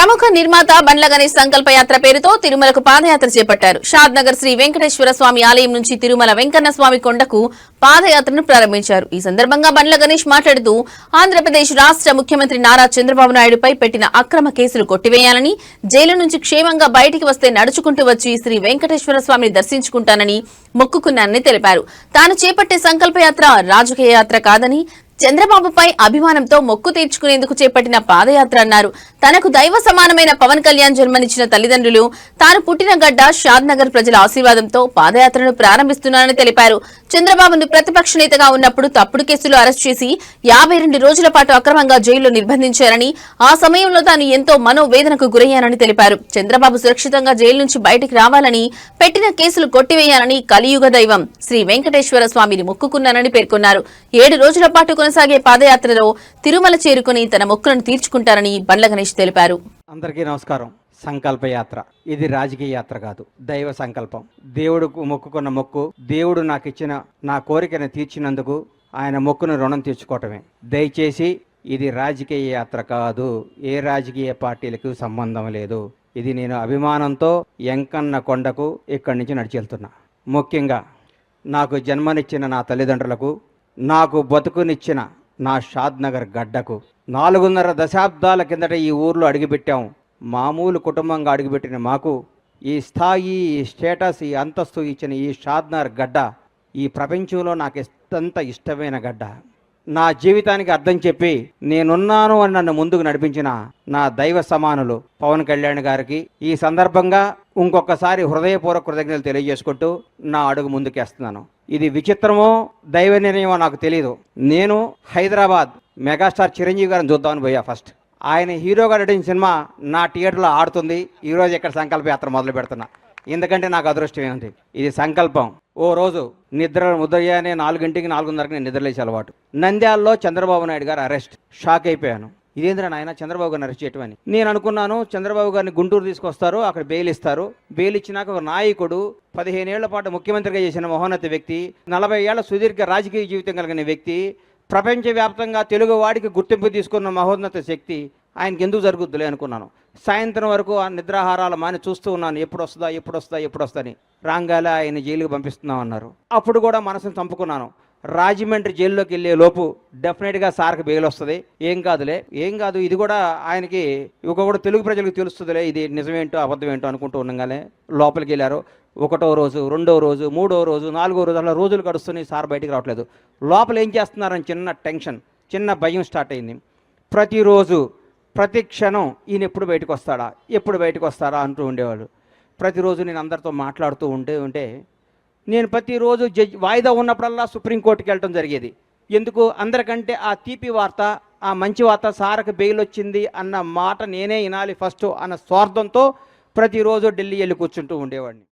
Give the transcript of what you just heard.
ప్రముఖ నిర్మాత బండ్ల గణేష్ సంకల్ప యాత్ర పేరుతో తిరుమలకు పాదయాత్ర చేపట్టారు. షాద్ నగర్ శ్రీ వెంకటేశ్వర స్వామి ఆలయం నుంచి తిరుమల వెంకన్న స్వామి కొండకు పాదయాత్రను ప్రారంభించారు. ఈ సందర్భంగా బండ్ల గణేష్ మాట్లాడుతూ ఆంధ్రప్రదేశ్ రాష్ట్ర ముఖ్యమంత్రి నారా చంద్రబాబు నాయుడుపై పెట్టిన అక్రమ కేసులు కొట్టివేయాలని, జైలు నుంచి క్షేమంగా బయటికి వస్తే నడుచుకుంటూ వచ్చి శ్రీ వెంకటేశ్వర స్వామిని దర్శించుకుంటానని మొక్కుకున్నానని తెలిపారు. తాను చేపట్టే సంకల్పయాత్ర రాజకీయ యాత్ర కాదని, చంద్రబాబుపై అభిమానంతో మొక్కు తీర్చుకునేందుకు చేపట్టిన పాదయాత్ర అన్నారు. తనకు దైవ సమానమైన పవన్ కళ్యాణ్ జన్మనిచ్చిన తల్లిదండ్రులు, తాను పుట్టిన గడ్డ షాద్ నగర్ ప్రజల ఆశీర్వాదంతో పాదయాత్రను ప్రారంభిస్తున్నానని తెలిపారు. చంద్రబాబును ప్రతిపక్ష నేతగా ఉన్నప్పుడు తప్పుడు కేసులు అరెస్ట్ చేసి 52 రోజుల పాటు అక్రమంగా జైల్లో నిర్బంధించారని, ఆ సమయంలో తాను ఎంతో మనోవేదనకు గురయ్యానని తెలిపారు. చంద్రబాబు సురక్షితంగా జైలు నుంచి బయటికి రావాలని, పెట్టిన కేసులు కొట్టివేయాలని కలియుగ దైవం శ్రీ వెంకటేశ్వర స్వామిని మొక్కుకున్నానని పేర్కొన్నారు. 7 రోజుల పాటు కొనసాగే పాదయాత్రలో తిరుమల చేరుకుని తన మొక్కులను తీర్చుకుంటారని బండ్ల గణేష్ తెలిపారు. అందరికీ నమస్కారం. సంకల్ప యాత్ర ఇది రాజకీయ యాత్ర కాదు, దైవ సంకల్పం. దేవుడుకు మొక్కుకున్న మొక్కు, దేవుడు నాకు ఇచ్చిన నా కోరికను తీర్చినందుకు ఆయన మొక్కును రుణం తీర్చుకోవటమే. దయచేసి ఇది రాజకీయ యాత్ర కాదు, ఏ రాజకీయ పార్టీలకు సంబంధం లేదు. ఇది నేను అభిమానంతో వెంకన్న కొండకు ఇక్కడి నుంచి నడిచి వెళ్తున్నా. ముఖ్యంగా నాకు జన్మనిచ్చిన నా తల్లిదండ్రులకు, నాకు బతుకునిచ్చిన నా షాద్ నగర్ గడ్డకు, 4.5 దశాబ్దాల కిందట ఈ ఊర్లో అడుగుపెట్టాం. మామూలు కుటుంబంగా అడుగుపెట్టిన మాకు ఈ స్థాయి, ఈ స్టేటస్, ఈ అంతస్తు ఇచ్చిన ఈ షాద్ నగర్ గడ్డ ఈ ప్రపంచంలో నాకు ఎంత ఇష్టమైన గడ్డ. నా జీవితానికి అర్థం చెప్పి నేనున్నాను అని నన్ను ముందుకు నడిపించిన నా దైవ సమానులు పవన్ కళ్యాణ్ గారికి ఈ సందర్భంగా ఇంకొకసారి హృదయపూర్వక కృతజ్ఞతలు తెలియజేసుకుంటూ నా అడుగు ముందుకేస్తున్నాను. ఇది విచిత్రమో దైవ నిర్ణయమో నాకు తెలియదు. నేను హైదరాబాద్ మెగాస్టార్ చిరంజీవి గారిని చూద్దామని పోయా. ఫస్ట్ ఆయన హీరోగా నటించిన సినిమా నా థియేటర్లో ఆడుతుంది. ఈరోజు ఇక్కడ సంకల్ప యాత్ర మొదలు పెడుతున్నా. ఎందుకంటే నాకు అదృష్టం ఏముంది, ఇది సంకల్పం. ఓ రోజు ఉదయాన్నే 4 గంటలకి 4:30కి నేను నిద్రలేసే అలవాటు. నంద్యాలలో చంద్రబాబు నాయుడు గారు అరెస్ట్. షాక్ అయిపోయాను. ఇదేంద్రా నాయన చంద్రబాబు గారిని అరెస్ట్ చేయటమని నేను అనుకున్నాను. చంద్రబాబు గారిని గుంటూరు తీసుకొస్తారు, అక్కడ బెయిల్ ఇస్తారు. బెయిల్ ఇచ్చినాక ఒక నాయకుడు, 15 ఏళ్ల పాటు ముఖ్యమంత్రిగా చేసిన మహోన్నత వ్యక్తి, 40 ఏళ్ల సుదీర్ఘ రాజకీయ జీవితం కలిగిన వ్యక్తి, ప్రపంచవ్యాప్తంగా తెలుగు వాడికి గుర్తింపు తీసుకున్న మహోన్నత శక్తి ఆయనకి ఎందుకు జరుగుద్దులే అనుకున్నాను. సాయంత్రం వరకు ఆ నిద్రాహారాలు మాని చూస్తూ ఉన్నాను, ఎప్పుడు వస్తుందా అని. రాంగాలే ఆయన జైలుకి పంపిస్తున్నాం అన్నారు. అప్పుడు కూడా మనసును చంపుకున్నాను. రాజమండ్రి జైల్లోకి వెళ్ళే లోపు డెఫినెట్గా సార్కి బెయిల్ వస్తుంది, ఏం కాదు ఇది కూడా ఆయనకి కూడా తెలుగు ప్రజలకు తెలుస్తుందిలే, ఇది నిజమేంటో అబద్ధమేంటో అనుకుంటూ ఉండగానే లోపలికి వెళ్ళారు. 1వ రోజు, 2వ రోజు, 3వ రోజు, 4వ రోజు అలా రోజులు గడుస్తున్నాయి. సార్ బయటికి రావట్లేదు. లోపల ఏం చేస్తున్నారని చిన్న టెన్షన్, చిన్న భయం స్టార్ట్ అయింది. ప్రతిరోజు ప్రతి క్షణం ఈయన ఎప్పుడు బయటకు వస్తారా అంటూ ఉండేవాళ్ళు. ప్రతిరోజు నేను అందరితో మాట్లాడుతూ ఉంటే నేను ప్రతిరోజు వాయిదా ఉన్నప్పుడల్లా సుప్రీంకోర్టుకి వెళ్ళటం జరిగేది. ఎందుకు? అందరికంటే ఆ తీపి వార్త, ఆ మంచి వార్త, సార్కి బెయిల్ వచ్చింది అన్న మాట నేనే వినాలి ఫస్ట్ అన్న స్వార్థంతో ప్రతిరోజు ఢిల్లీ వెళ్ళి కూర్చుంటూ ఉండేవాడిని.